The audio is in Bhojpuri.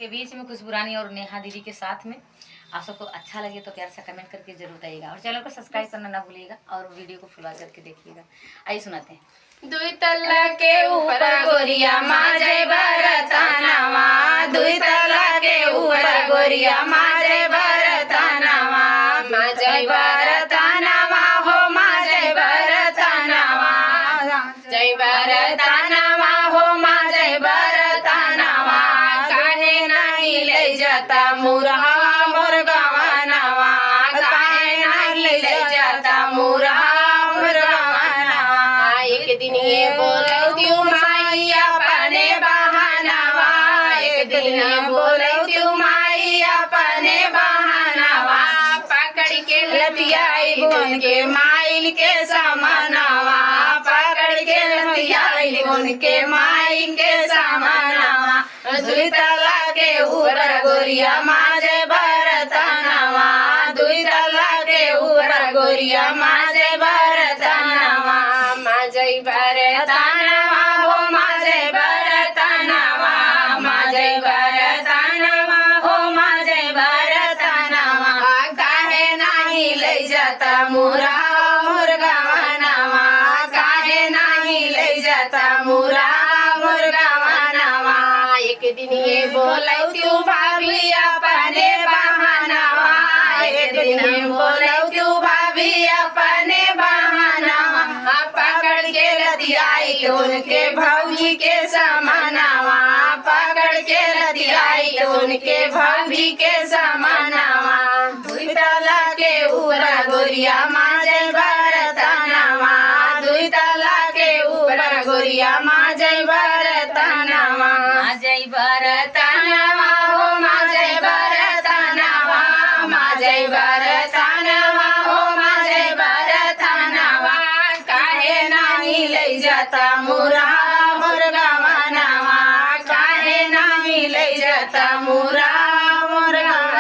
के बीच में खुशबू रानी और नेहा दीदी के साथ में। आप सबको अच्छा लगे तो प्यार से कमेंट करके जरूर बताइएगा और चैनल को सब्सक्राइब करना ना भूलिएगा और वीडियो को फुलवा करके देखिएगा। आइए सुनाते हैं। दुई तल्ला के ऊपर गोरिया माजे बरतानावा, दुई तल्ला के ऊपर गोरिया माजे बरतानावा, माजे बरतानावा हो माजे बरतानावा, जय बरतानावा हो माजे बरतानावा, काहे नाही ले जाता मुरहा मोर गवानावा, काहे नाही ले जाता मुरहा मोर गवानावा। एक दिन ये बोलती माइया पने बहानावा, एक दिन ये बोलती माइया पने बहानावा, पकड़ के लतियाई गुन के माइल के समानावा, पकड़ के लतियाई गुन के माइल के समानावा, दुई तल्ला के ऊपर गोरिया माजे बरतानावा, दुई तल्ला के ऊपर गोरिया माजे बरतानावा, माजे बरतानावा हो माजे बरतानावा, माजे बरतानावा हो माजे बरतानावा, काहे नाही ले जाता मुरा मोर गवानावा, काहे नाही ले जाता मुरा मोर गवानावा। एक दिन ये बोलती भाभी अपने बहानावा, एक दिन ये बोलती भाभी अपने बहानावा, पकड़ के लतियाई उनके भौजी के समानावा, पकड़ के लतियाई उनके भाभी के समानावा, दुई तल्ला के ऊपर गोरिया माजे बरतानावा, दुई तल्ला के ऊपर गोरिया माजे बरतानावा, माजे बरतानावा हो माजे बरतानावा, माजे बरतानावा हो माजे बरतानावा, काहे नाही ले जाता मुरा मोर गवानावा, काहे नाही ले जाता मुरा मोर गवानावा।